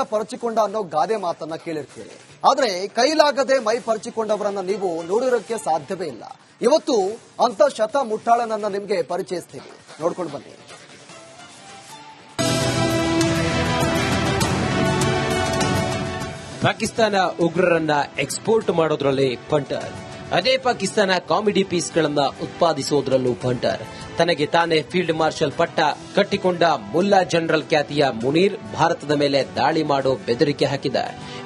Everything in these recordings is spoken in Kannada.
ಮೈಯೆಲ್ಲ ಪರಚಿಕೊಂಡ ಅನ್ನೋ ಗಾದೆ ಮಾತನ್ನ ಕೇಳಿರ್ತೀರಿ. ಆದ್ರೆ ಕೈಲಾಗದೆ ಮೈ ಪರಚಿಕೊಂಡವರನ್ನ ನೀವು ನೋಡಿರೋಕ್ಕೆ ಸಾಧ್ಯವೇ ಇಲ್ಲ. ಇವತ್ತು ಅಂತ ಶತ ಮುಟ್ಟಾಳನನ್ನ ನಿಮ್ಗೆ ಪರಿಚಯಿಸ್ತೀವಿ, ನೋಡ್ಕೊಂಡು ಬನ್ನಿ. ಪಾಕಿಸ್ತಾನ ಉಗ್ರರನ್ನ ಎಕ್ಸ್ಪೋರ್ಟ್ ಮಾಡೋದ್ರಲ್ಲಿ ಪಂಟರ್. ಅದೇ ಪಾಕಿಸ್ತಾನ ಕಾಮಿಡಿ ಪೀಸ್ಗಳನ್ನ ಉತ್ಪಾದಿಸೋದ್ರಲ್ಲೂ ಪಂಟರ್. ತನಗೆ ತಾನೇ ಫೀಲ್ಡ್ ಮಾರ್ಷಲ್ ಪಟ್ಟ ಕಟ್ಟಿಕೊಂಡ ಮುಲ್ಲಾ ಜನರಲ್ ಖ್ಯಾತಿಯ ಮುನೀರ್ ಭಾರತದ ಮೇಲೆ ದಾಳಿ ಮಾಡೋ ಬೆದರಿಕೆ ಹಾಕಿದ.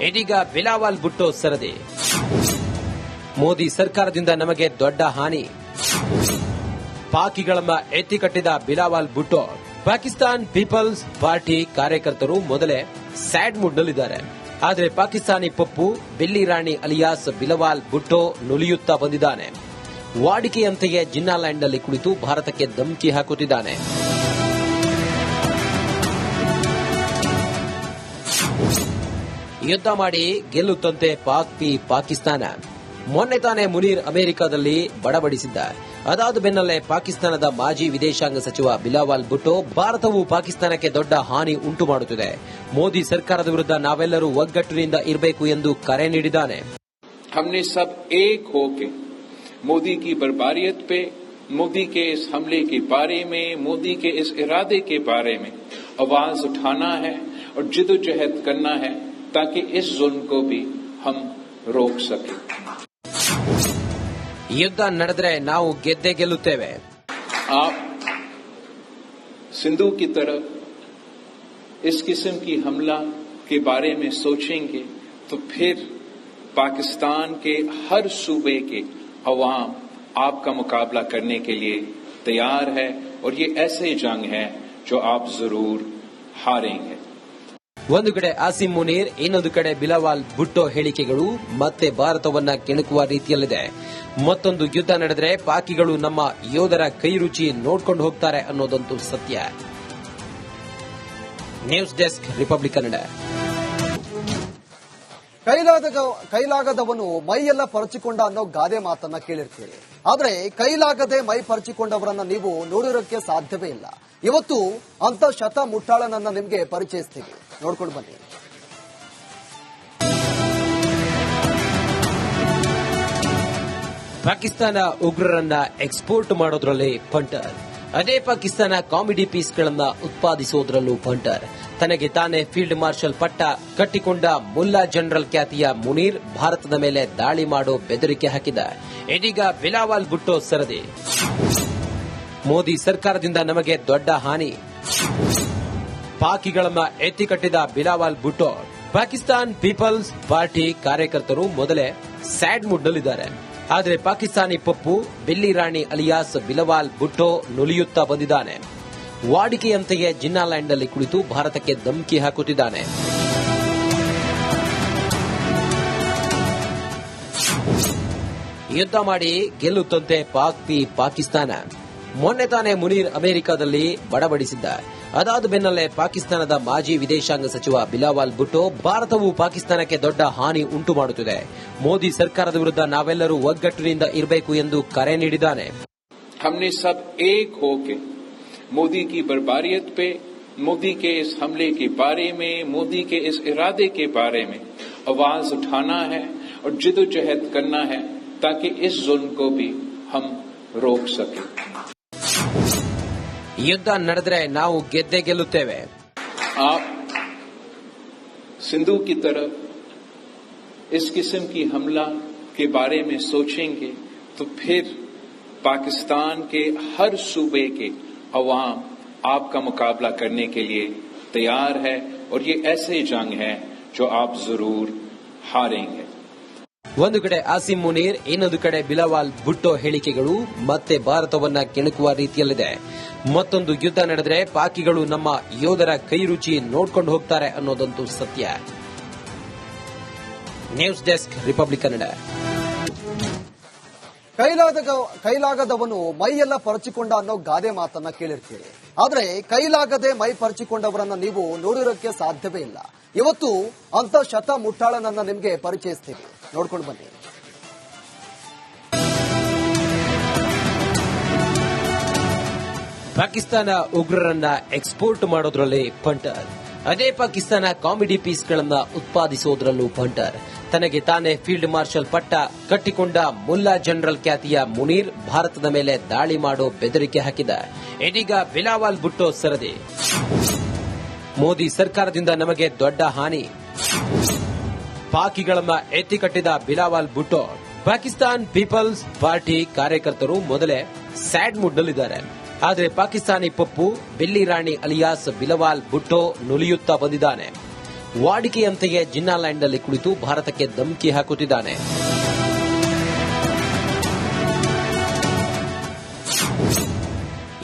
ಇದೀಗ ಬಿಲಾವಲ್ ಭುಟ್ಟೋ ಸರದಿ. ಮೋದಿ ಸರ್ಕಾರದಿಂದ ನಮಗೆ ದೊಡ್ಡ ಹಾನಿ. ಪಾಕಿಗಳನ್ನ ಎತ್ತಿಕಟ್ಟಿದ ಬಿಲಾವಲ್ ಭುಟ್ಟೋ. ಪಾಕಿಸ್ತಾನ್ ಪೀಪಲ್ಸ್ ಪಾರ್ಟಿ ಕಾರ್ಯಕರ್ತರು ಮೊದಲೇ ಸ್ಯಾಡ್ ಮೂಡ್ನಲ್ಲಿದ್ದಾರೆ. ಆದರೆ ಪಾಕಿಸ್ತಾನಿ ಪಪ್ಪು ಬಿಲ್ಲಿ ರಾಣಿ ಅಲಿಯಾಸ್ ಬಿಲಾವಲ್ ಭುಟ್ಟೋ ನುಲಿಯುತ್ತಾ ಬಂದಿದ್ದಾನೆ. ವಾಡಿಕೆಯಂತೆಯೇ ಜಿನ್ನಾಲ್ಯಾಂಡ್ನಲ್ಲಿ ಕುಳಿತು ಭಾರತಕ್ಕೆ ಧಮಕಿ ಹಾಕುತ್ತಿದ್ದಾನೆ. ಯುದ್ಧ ಮಾಡಿ ಗೆಲ್ಲುತ್ತಂತೆ ಪಾಕಿಸ್ತಾನ. ಮೊನ್ನೆ ತಾನೇ ಮುನೀರ್ ಅಮೆರಿಕದಲ್ಲಿ ಬಡಬಡಿಸಿದ್ದ. ಅದಾದ ಬೆನ್ನಲ್ಲೇ ಪಾಕಿಸ್ತಾನದ ಮಾಜಿ ವಿದೇಶಾಂಗ ಸಚಿವ ಬಿಲಾವಲ್ ಭುಟ್ಟೋ ಭಾರತವು ಪಾಕಿಸ್ತಾನಕ್ಕೆ ದೊಡ್ಡ ಹಾನಿ ಉಂಟು ಮಾಡುತ್ತಿದೆ, ಮೋದಿ ಸರ್ಕಾರದ ವಿರುದ್ಧ ನಾವೆಲ್ಲರೂ ಒಗ್ಗಟ್ಟಿನಿಂದ ಇರಬೇಕು ಎಂದು ಕರೆ ನೀಡಿದ್ದಾನೆ. हमने सब एक होके मोदी की बर्बारियत पे, मोदी के इस हमले के बारे में, मोदी के इस इरादे के बारे में आवाज उठाना है और जिदोजहद करना है ताकि इस जुल्म को भी हम रोक सकें. ಯುದ್ಧ ನಡೆದ್ರೆ ನಾವು ಗೆದ್ದೇ ಗೆಲ್ಲುತ್ತೇವೆ. आप सिंधु की तरफ इस किस्म की हमला के बारे में सोचेंगे तो फिर पाकिस्तान के हर सूबे के अवाम आपका मुकाबला करने के लिए तैयार है और ये ऐसे जंग है जो आप जरूर हारेंगे. ಒಂದು ಕಡೆ ಆಸಿಮ್ ಮುನೀರ್, ಇನ್ನೊಂದು ಕಡೆ ಬಿಲಾವಲ್ ಭುಟ್ಟೋ ಹೇಳಿಕೆಗಳು ಮತ್ತೆ ಭಾರತವನ್ನ ಕೆಣಕುವ ರೀತಿಯಲ್ಲಿದೆ. ಮತ್ತೊಂದು ಯುದ್ಧ ನಡೆದರೆ ಪಾಕಿಗಳು ನಮ್ಮ ಯೋಧರ ಕೈ ರುಚಿ ನೋಡ್ಕೊಂಡು ಹೋಗ್ತಾರೆ ಅನ್ನೋದಂತೂ ಸತ್ಯ. News desk, Republic Kannada. ಕೈಲಾಗದವನು ಮೈಯೆಲ್ಲ ಪರಚಿಕೊಂಡ ಅನ್ನೋ ಗಾದೆ ಮಾತನ್ನ ಕೇಳಿರ್ತೀರಿ. ಆದ್ರೆ ಕೈಲಾಗದೆ ಮೈ ಪರಚಿಕೊಂಡವರನ್ನ ನೀವು ನೋಡಿರೋಕ್ಕೆ ಸಾಧ್ಯವೇ ಇಲ್ಲ. ಇವತ್ತು ಅಂತ ಶತ ಮುಟ್ಟಾಳನನ್ನ ನಿಮ್ಗೆ ಪರಿಚಯಿಸ್ತೀವಿ, ನೋಡ್ಕೊಂಡು ಬನ್ನಿ. ಪಾಕಿಸ್ತಾನ ಉಗ್ರರನ್ನ ಎಕ್ಸ್ಪೋರ್ಟ್ ಮಾಡೋದ್ರಲ್ಲಿ ಪಂಟರ್. ಅದೇ ಪಾಕಿಸ್ತಾನ ಕಾಮಿಡಿ ಪೀಸ್ಗಳನ್ನ ಉತ್ಪಾದಿಸೋದ್ರಲ್ಲೂ ಪಂಟರ್. ತನಗೆ ತಾನೇ ಫೀಲ್ಡ್ ಮಾರ್ಷಲ್ ಪಟ್ಟ ಕಟ್ಟಿಕೊಂಡ ಮುಲ್ಲಾ ಜನರಲ್ ಖ್ಯಾತಿಯ ಮುನೀರ್ ಭಾರತದ ಮೇಲೆ ದಾಳಿ ಮಾಡೋ ಬೆದರಿಕೆ ಹಾಕಿದ. ಇದೀಗ ಬಿಲಾವಲ್ ಭುಟ್ಟೋ ಸರದಿ. ಮೋದಿ ಸರ್ಕಾರದಿಂದ ನಮಗೆ ದೊಡ್ಡ ಹಾನಿ. ಪಾಕಿಗಳನ್ನ ಎತ್ತಿಕಟ್ಟಿದ ಬಿಲಾವಲ್ ಭುಟ್ಟೋ. ಪಾಕಿಸ್ತಾನ್ ಪೀಪಲ್ಸ್ ಪಾರ್ಟಿ ಕಾರ್ಯಕರ್ತರು ಮೊದಲೇ ಸ್ಯಾಡ್ ಮೂಡ್ನಲ್ಲಿದ್ದಾರೆ. ಆದರೆ ಪಾಕಿಸ್ತಾನಿ ಪಪ್ಪು ಬಿಲ್ಲಿ ರಾಣಿ ಅಲಿಯಾಸ್ ಬಿಲಾವಲ್ ಭುಟ್ಟೋ ನುಲಿಯುತ್ತಾ ಬಂದಿದ್ದಾನೆ. ವಾಡಿಕೆಯಂತೆಯೇ ಜಿನ್ನಾಲ್ಯಾಂಡ್ನಲ್ಲಿ ಕುಳಿತು ಭಾರತಕ್ಕೆ ಧಮಕಿ ಹಾಕುತ್ತಿದ್ದಾನೆ. ಯುದ್ಧ ಮಾಡಿ ಗೆಲ್ಲುತ್ತಂತೆ ಪಾಕಿಸ್ತಾನ. ಮೊನ್ನೆ ತಾನೇ ಮುನೀರ್ ಅಮೆರಿಕದಲ್ಲಿ ಬಡಬಡಿಸಿದ್ದ. ಅದಾದ ಬೆನ್ನಲ್ಲೇ ಪಾಕಿಸ್ತಾನದ ಮಾಜಿ ವಿದೇಶಾಂಗ ಸಚಿವ ಬಿಲಾವಲ್ ಭುಟ್ಟೋ ಭಾರತವು ಪಾಕಿಸ್ತಾನಕ್ಕೆ ದೊಡ್ಡ ಹಾನಿ ಉಂಟು ಮಾಡುತ್ತಿದೆ, ಮೋದಿ ಸರ್ಕಾರದ ವಿರುದ್ಧ ನಾವೆಲ್ಲರೂ ಒಗ್ಗಟ್ಟಿನಿಂದ ಇರಬೇಕು ಎಂದು ಕರೆ ನೀಡಿದ್ದಾನೆ. हमने सब एक होके मोदी की बर्बारियत पे, मोदी के इस हमले के बारे में, मोदी के इस इरादे के बारे में आवाज उठाना है और जिदोजहद करना है ताकि इस जुल्म को भी हम रोक सकें. ಯುದ್ಧ ನಡೆದ್ರೆ ನಾವು ಗೆದ್ದೇ ಗೆಲ್ಲುತ್ತೇವೆ. आप सिंधु की तरफ इस किस्म की हमला के बारे में सोचेंगे तो फिर पाकिस्तान के हर सूबे के अवाम आपका मुकाबला करने के लिए तैयार है और ये ऐसे जंग है जो आप जरूर हारेंगे. ಒಂದು ಕಡೆ ಆಸಿಮ್ ಮುನೀರ್, ಇನ್ನೊಂದು ಕಡೆ ಬಿಲಾವಲ್ ಭುಟ್ಟೋ ಹೇಳಿಕೆಗಳು ಮತ್ತೆ ಭಾರತವನ್ನ ಕೆಣಕುವ ರೀತಿಯಲ್ಲಿದೆ. ಮತ್ತೊಂದು ಯುದ್ಧ ನಡೆದರೆ ಪಾಕಿಗಳು ನಮ್ಮ ಯೋಧರ ಕೈ ರುಚಿ ನೋಡ್ಕೊಂಡು ಹೋಗ್ತಾರೆ ಅನ್ನೋದಂತೂ ಸತ್ಯ. News desk, Republic Kannada. ಕೈಲಾಗದವನು ಮೈಯೆಲ್ಲ ಪರಚಿಕೊಂಡ ಅನ್ನೋ ಗಾದೆ ಮಾತನ್ನ ಕೇಳಿರ್ತೀರಿ. ಆದ್ರೆ ಕೈಲಾಗದೆ ಮೈ ಪರಚಿಕೊಂಡವರನ್ನ ನೀವು ನೋಡಿರೋಕ್ಕೆ ಸಾಧ್ಯವೇ ಇಲ್ಲ. ಇವತ್ತು ಅಂತ ಶತ ಮುಟ್ಟಾಳನನ್ನ ನಿಮ್ಗೆ ಪರಿಚಯಿಸ್ತೀವಿ, ನೋಡ್ಕೊಂಡು ಬನ್ನಿ. ಪಾಕಿಸ್ತಾನ ಉಗ್ರರನ್ನ ಎಕ್ಸ್ಪೋರ್ಟ್ ಮಾಡೋದ್ರಲ್ಲಿ ಪಂಟರ್. ಅದೇ ಪಾಕಿಸ್ತಾನ ಕಾಮಿಡಿ ಪೀಸ್ಗಳನ್ನ ಉತ್ಪಾದಿಸೋದ್ರಲ್ಲೂ ಬಂಟರ್. ತನಗೆ ತಾನೇ ಫೀಲ್ಡ್ ಮಾರ್ಷಲ್ ಪಟ್ಟ ಕಟ್ಟಿಕೊಂಡ ಮುಲ್ಲಾ ಜನರಲ್ ಖ್ಯಾತಿಯ ಮುನೀರ್ ಭಾರತದ ಮೇಲೆ ದಾಳಿ ಮಾಡೋ ಬೆದರಿಕೆ ಹಾಕಿದ. ಇದೀಗ ಬಿಲಾವಲ್ ಭುಟ್ಟೋ ಸರದಿ. ಮೋದಿ ಸರ್ಕಾರದಿಂದ ನಮಗೆ ದೊಡ್ಡ ಹಾನಿ. ಪಾಕಿಗಳನ್ನ ಎತ್ತಿಕಟ್ಟಿದ ಬಿಲಾವಲ್ ಭುಟ್ಟೋ. ಪಾಕಿಸ್ತಾನ್ ಪೀಪಲ್ಸ್ ಪಾರ್ಟಿ ಕಾರ್ಯಕರ್ತರು ಮೊದಲೇ ಸ್ಯಾಡ್ ಮೂಡ್ನಲ್ಲಿದ್ದಾರೆ. ಆದರೆ ಪಾಕಿಸ್ತಾನಿ ಪಪ್ಪು ಬಿಲ್ಲಿ ರಾಣಿ ಅಲಿಯಾಸ್ ಬಿಲಾವಲ್ ಭುಟ್ಟೋ ನುಲಿಯುತ್ತಾ ಬಂದಿದ್ದಾನೆ. ವಾಡಿಕೆಯಂತೆಯೇ ಜಿನ್ನಾಲ್ಯಾಂಡ್ನಲ್ಲಿ ಕುಳಿತು ಭಾರತಕ್ಕೆ ಧಮಕಿ ಹಾಕುತ್ತಿದ್ದಾನೆ.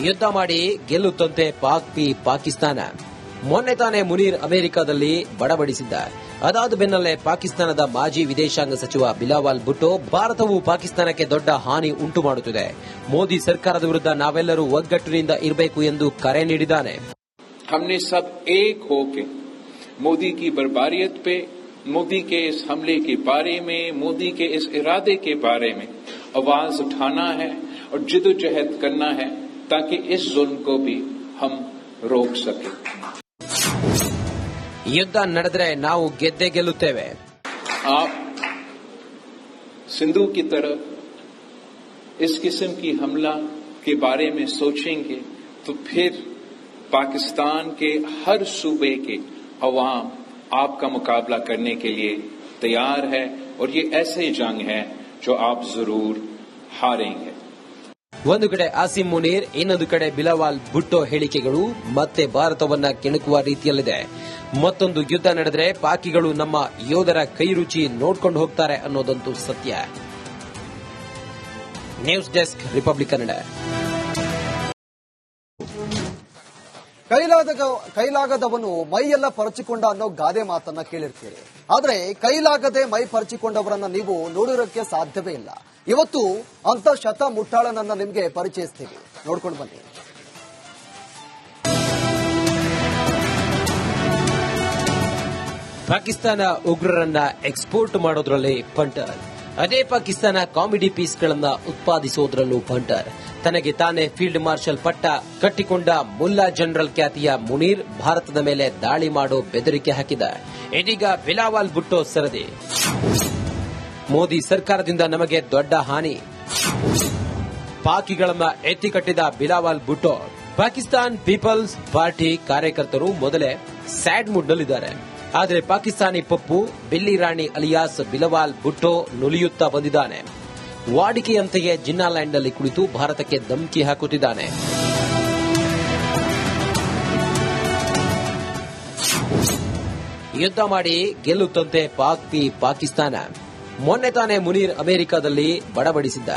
ಯುದ್ಧ ಮಾಡಿ ಗೆಲ್ಲುತ್ತಂತೆ ಪಾಕಿಸ್ತಾನ. ಮೊನ್ನೆ ತಾನೇ ಮುನೀರ್ ಅಮೆರಿಕದಲ್ಲಿ ಬಡಬಡಿಸಿದ್ದ. ಅದಾದ ಬೆನ್ನಲ್ಲೇ ಪಾಕಿಸ್ತಾನದ ಮಾಜಿ ವಿದೇಶಾಂಗ ಸಚಿವ ಬಿಲಾವಲ್ ಭುಟ್ಟೋ ಭಾರತವು ಪಾಕಿಸ್ತಾನಕ್ಕೆ ದೊಡ್ಡ ಹಾನಿ ಉಂಟು ಮಾಡುತ್ತಿದೆ, ಮೋದಿ ಸರ್ಕಾರದ ವಿರುದ್ಧ ನಾವೆಲ್ಲರೂ ಒಗ್ಗಟ್ಟಿನಿಂದ ಇರಬೇಕು ಎಂದು ಕರೆ ನೀಡಿದ್ದಾನೆ. हमने सब एक होके मोदी की बर्बारियत पे, मोदी के इस हमले के बारे में, मोदी के इस इरादे के बारे में आवाज उठाना है और जिदोजहद करना है ताकि इस जुल्म को भी हम रोक सके. ಯುದ್ಧ ನಡೆದರೆ ನಾವು ಗೆದ್ದೇ ಗೆಲ್ಲುತ್ತೇವೆ. आप सिंधु की तरह इस किस्म की हमला के बारे में सोचेंगे तो फिर पाकिस्तान के हर सूबे के अवाम आपका मुकाबला करने के लिए तैयार है और ये ऐसे जंग है जो आप जरूर हारेंगे. ಒಂದು ಕಡೆ ಆಸಿಮ್ ಮುನೀರ್, ಇನ್ನೊಂದು ಕಡೆ ಬಿಲಾವಲ್ ಭುಟ್ಟೋ ಹೇಳಿಕೆಗಳು ಮತ್ತೆ ಭಾರತವನ್ನ ಕೆಣಕುವ ರೀತಿಯಲ್ಲಿದೆ. ಮತ್ತೊಂದು ಯುದ್ಧ ನಡೆದರೆ ಪಾಕಿಗಳು ನಮ್ಮ ಯೋಧರ ಕೈ ರುಚಿ ನೋಡ್ಕೊಂಡು ಹೋಗ್ತಾರೆ ಅನ್ನೋದಂತೂ ಸತ್ಯ. News desk, Republic Kannada. ಕೈಲಾಗದವನು ಮೈಯೆಲ್ಲ ಪರಚಿಕೊಂಡ ಅನ್ನೋ ಗಾದೆ ಮಾತನ್ನ ಕೇಳಿರ್ತೀರಿ. ಆದ್ರೆ ಕೈಲಾಗದೆ ಮೈ ಪರಚಿಕೊಂಡವರನ್ನ ನೀವು ನೋಡಿರೋಕೆ ಸಾಧ್ಯವೇ ಇಲ್ಲ. ಇವತ್ತು ಅಂತ ಶತ ಮುಟ್ಟಾಳನನ್ನ ನಿಮ್ಗೆ ಪರಿಚಯಿಸ್ತೀವಿ, ನೋಡ್ಕೊಂಡು ಬನ್ನಿ. ಪಾಕಿಸ್ತಾನ ಉಗ್ರರನ್ನ ಎಕ್ಸ್ಪೋರ್ಟ್ ಮಾಡೋದ್ರಲ್ಲಿ ಬಂಟರ್. ಅದೇ ಪಾಕಿಸ್ತಾನ ಕಾಮಿಡಿ ಪೀಸ್ಗಳನ್ನ ಉತ್ಪಾದಿಸೋದ್ರಲ್ಲೂ ಬಂಟರ್. ತನಗೆ ತಾನೇ ಫೀಲ್ಡ್ ಮಾರ್ಷಲ್ ಪಟ್ಟ ಕಟ್ಟಿಕೊಂಡ ಮುಲ್ಲಾ ಜನರಲ್ ಖ್ಯಾತಿಯ ಮುನೀರ್ ಭಾರತದ ಮೇಲೆ ದಾಳಿ ಮಾಡೋ ಬೆದರಿಕೆ ಹಾಕಿದ. ಇದೀಗ ಬಿಲಾವಲ್ ಭುಟ್ಟೋ ಸರದಿ. ಮೋದಿ ಸರ್ಕಾರದಿಂದ ನಮಗೆ ದೊಡ್ಡ ಹಾನಿ. ಪಾಕಿಗಳನ್ನ ಎತ್ತಿಕಟ್ಟಿದ ಬಿಲಾವಲ್ ಭುಟ್ಟೋ. ಪಾಕಿಸ್ತಾನ್ ಪೀಪಲ್ಸ್ ಪಾರ್ಟಿ ಕಾರ್ಯಕರ್ತರು ಮೊದಲೇ ಸ್ಯಾಡ್ ಮೂಡ್ನಲ್ಲಿದ್ದಾರೆ. ಆದರೆ ಪಾಕಿಸ್ತಾನಿ ಪಪ್ಪು ಬಿಲ್ಲಿ ರಾಣಿ ಅಲಿಯಾಸ್ ಬಿಲಾವಲ್ ಭುಟ್ಟೋ ನುಲಿಯುತ್ತಾ ಬಂದಿದ್ದಾನೆ. ವಾಡಿಕೆಯಂತೆಯೇ ಜಿನ್ನಾಲ್ಯಾಂಡ್ನಲ್ಲಿ ಕುಳಿತು ಭಾರತಕ್ಕೆ ಧಮಕಿ ಹಾಕುತ್ತಿದ್ದಾನೆ. ಯುದ್ಧ ಮಾಡಿ ಗೆಲ್ಲುತ್ತಂತೆ ಪಾಕಿಸ್ತಾನ. ಮೊನ್ನೆ ತಾನೇ ಮುನೀರ್ ಅಮೆರಿಕದಲ್ಲಿ ಬಡಬಡಿಸಿದ್ದ.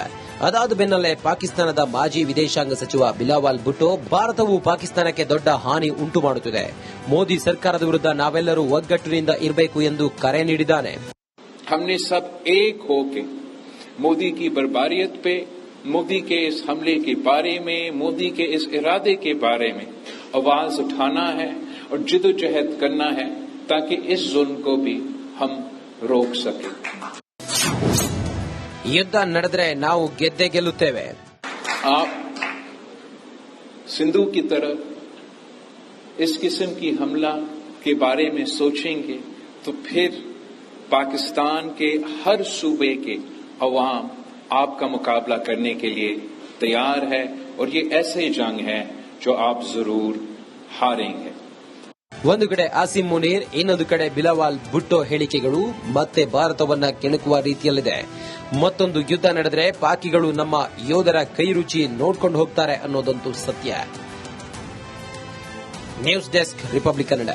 ಅದಾದ ಬೆನ್ನಲ್ಲೇ ಪಾಕಿಸ್ತಾನದ ಮಾಜಿ ವಿದೇಶಾಂಗ ಸಚಿವ ಬಿಲಾವಲ್ ಭುಟ್ಟೋ ಭಾರತವು ಪಾಕಿಸ್ತಾನಕ್ಕೆ ದೊಡ್ಡ ಹಾನಿ ಉಂಟು ಮಾಡುತ್ತಿದೆ, ಮೋದಿ ಸರ್ಕಾರದ ವಿರುದ್ಧ ನಾವೆಲ್ಲರೂ ಒಗ್ಗಟ್ಟಿನಿಂದ ಇರಬೇಕು ಎಂದು ಕರೆ ನೀಡಿದ್ದಾನೆ. हमने सब एक होके मोदी की बर्बारियत पे, मोदी के इस हमले के बारे में, मोदी के इस इरादे के बारे में आवाज उठाना है और जिदोजहद करना है ताकि इस जुल्म को भी हम रोक सके. ಯುದ್ಧ ನಡೆದರೆ ನಾವು ಗೆದ್ದೇ ಗೆಲ್ಲುತ್ತೇವೆ. आप सिंधु की तरह इस किस्म की हमला के बारे में सोचेंगे तो फिर पाकिस्तान के हर सूबे के अवाम आपका मुकाबला करने के लिए तैयार है और ये ऐसे जंग है जो आप जरूर हारेंगे. ಒಂದು ಕಡೆ ಆಸಿಮ್ ಮುನೀರ್, ಇನ್ನೊಂದು ಕಡೆ ಬಿಲಾವಲ್ ಭುಟ್ಟೋ ಹೇಳಿಕೆಗಳು ಮತ್ತೆ ಭಾರತವನ್ನ ಕೆಣಕುವ ರೀತಿಯಲ್ಲಿದೆ. ಮತ್ತೊಂದು ಯುದ್ಧ ನಡೆದರೆ ಪಾಕಿಗಳು ನಮ್ಮ ಯೋಧರ ಕೈ ರುಚಿ ನೋಡ್ಕೊಂಡು ಹೋಗ್ತಾರೆ ಅನ್ನೋದಂತೂ ಸತ್ಯ. News desk, Republic Kannada.